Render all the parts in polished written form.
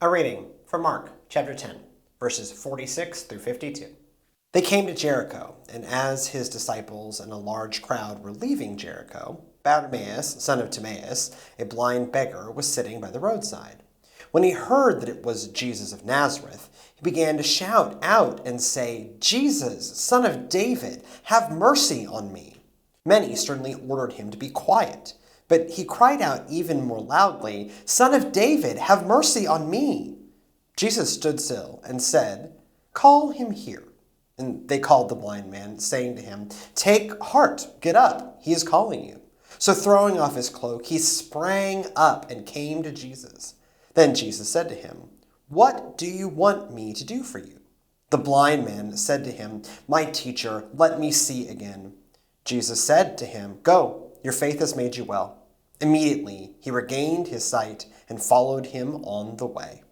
A reading from Mark chapter 10, verses 46 through 52. They came to Jericho, and as his disciples and a large crowd were leaving Jericho, Bartimaeus, son of Timaeus, a blind beggar, was sitting by the roadside. When he heard that it was Jesus of Nazareth, he began to shout out and say, "Jesus, son of David, have mercy on me." Many sternly ordered him to be quiet. But he cried out even more loudly, "Son of David, have mercy on me." Jesus stood still and said, "Call him here." And they called the blind man, saying to him, "Take heart, get up, he is calling you." So throwing off his cloak, he sprang up and came to Jesus. Then Jesus said to him, "What do you want me to do for you?" The blind man said to him, "My teacher, let me see again." Jesus said to him, "Go, your faith has made you well." Immediately, he regained his sight and followed him on the way.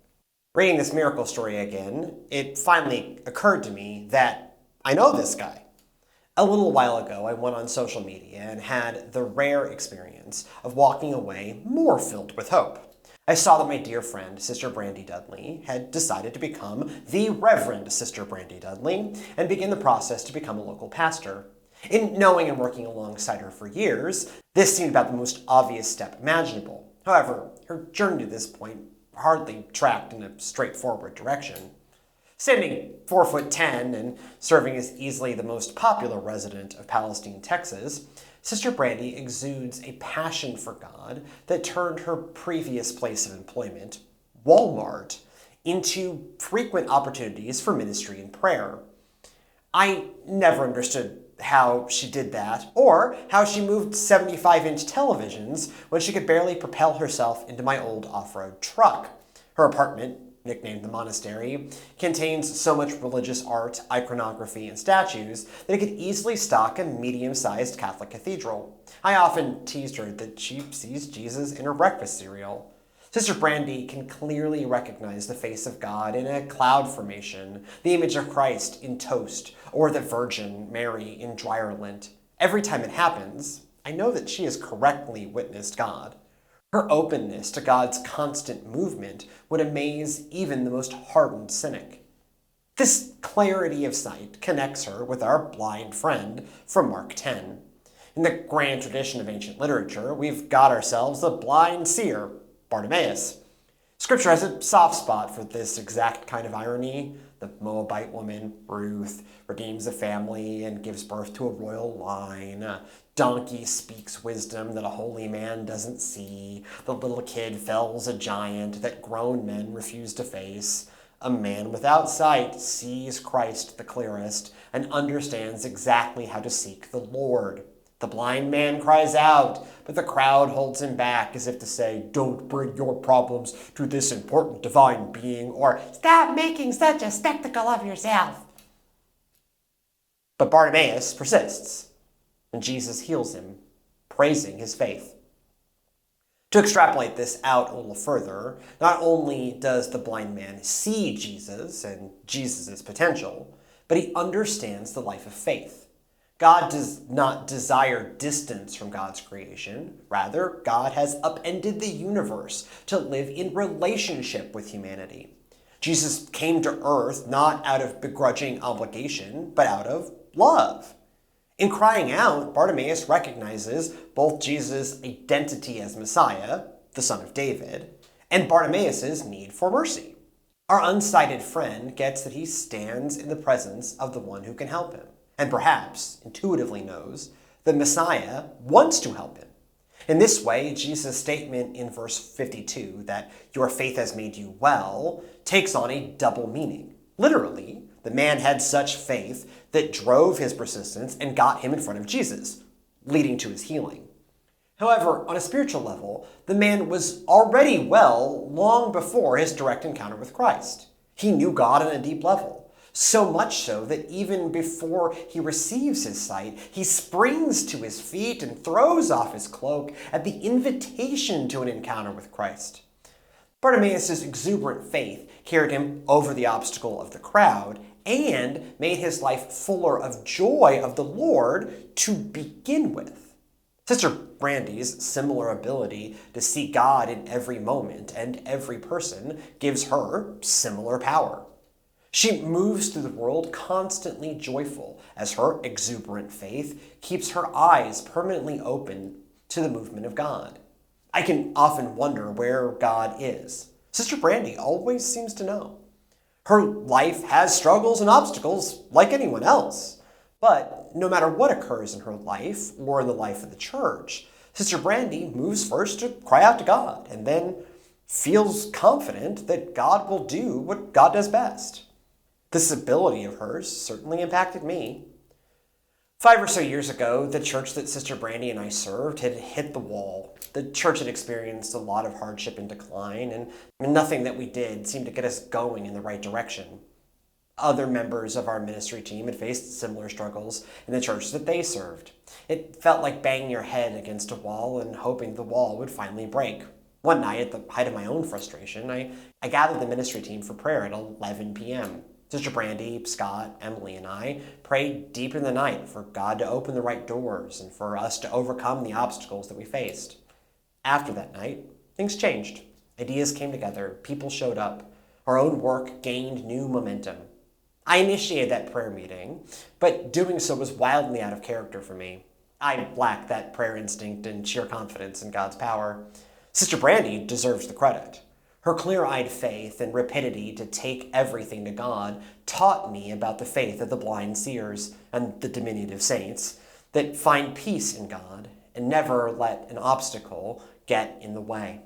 Reading this miracle story again, it finally occurred to me that I know this guy. A little while ago, I went on social media and had the rare experience of walking away more filled with hope. I saw that my dear friend, Sister Brandy Dudley, had decided to become the Reverend Sister Brandy Dudley and begin the process to become a local pastor. In knowing and working alongside her for years, this seemed about the most obvious step imaginable. However, her journey to this point hardly tracked in a straightforward direction. Standing 4'10" and serving as easily the most popular resident of Palestine, Texas, Sister Brandy exudes a passion for God that turned her previous place of employment, Walmart, into frequent opportunities for ministry and prayer. I never understood how she did that, or how she moved 75-inch televisions when she could barely propel herself into my old off-road truck. Her apartment, nicknamed the Monastery, contains so much religious art, iconography, and statues that it could easily stock a medium-sized Catholic cathedral. I often teased her that she sees Jesus in her breakfast cereal. Sister Brandy can clearly recognize the face of God in a cloud formation, the image of Christ in toast, or the Virgin Mary in dryer lint. Every time it happens, I know that she has correctly witnessed God. Her openness to God's constant movement would amaze even the most hardened cynic. This clarity of sight connects her with our blind friend from Mark 10. In the grand tradition of ancient literature, we've got ourselves a blind seer, Bartimaeus. Scripture has a soft spot for this exact kind of irony. The Moabite woman, Ruth, redeems a family and gives birth to a royal line. A donkey speaks wisdom that a holy man doesn't see. The little kid fells a giant that grown men refuse to face. A man without sight sees Christ the clearest and understands exactly how to seek the Lord. The blind man cries out, but the crowd holds him back as if to say, "Don't bring your problems to this important divine being," or "Stop making such a spectacle of yourself." But Bartimaeus persists, and Jesus heals him, praising his faith. To extrapolate this out a little further, not only does the blind man see Jesus and Jesus' potential, but he understands the life of faith. God does not desire distance from God's creation. Rather, God has upended the universe to live in relationship with humanity. Jesus came to earth not out of begrudging obligation, but out of love. In crying out, Bartimaeus recognizes both Jesus' identity as Messiah, the Son of David, and Bartimaeus' need for mercy. Our unsighted friend gets that he stands in the presence of the one who can help him, and perhaps intuitively knows the Messiah wants to help him. In this way, Jesus' statement in verse 52 that "your faith has made you well" takes on a double meaning. Literally, the man had such faith that drove his persistence and got him in front of Jesus, leading to his healing. However, on a spiritual level, the man was already well long before his direct encounter with Christ. He knew God on a deep level. So much so that even before he receives his sight, he springs to his feet and throws off his cloak at the invitation to an encounter with Christ. Bartimaeus' exuberant faith carried him over the obstacle of the crowd and made his life fuller of joy of the Lord to begin with. Sister Brandy's similar ability to see God in every moment and every person gives her similar power. She moves through the world constantly joyful as her exuberant faith keeps her eyes permanently open to the movement of God. I can often wonder where God is. Sister Brandy always seems to know. Her life has struggles and obstacles like anyone else. But no matter what occurs in her life or in the life of the church, Sister Brandy moves first to cry out to God and then feels confident that God will do what God does best. This ability of hers certainly impacted me. 5 or so years ago, the church that Sister Brandy and I served had hit the wall. The church had experienced a lot of hardship and decline, and nothing that we did seemed to get us going in the right direction. Other members of our ministry team had faced similar struggles in the church that they served. It felt like banging your head against a wall and hoping the wall would finally break. One night, at the height of my own frustration, I gathered the ministry team for prayer at 11 p.m. Sister Brandy, Scott, Emily, and I prayed deep in the night for God to open the right doors and for us to overcome the obstacles that we faced. After that night, things changed. Ideas came together, people showed up, our own work gained new momentum. I initiated that prayer meeting, but doing so was wildly out of character for me. I lacked that prayer instinct and sheer confidence in God's power. Sister Brandy deserves the credit. Her clear-eyed faith and rapidity to take everything to God taught me about the faith of the blind seers and the diminutive saints that find peace in God and never let an obstacle get in the way.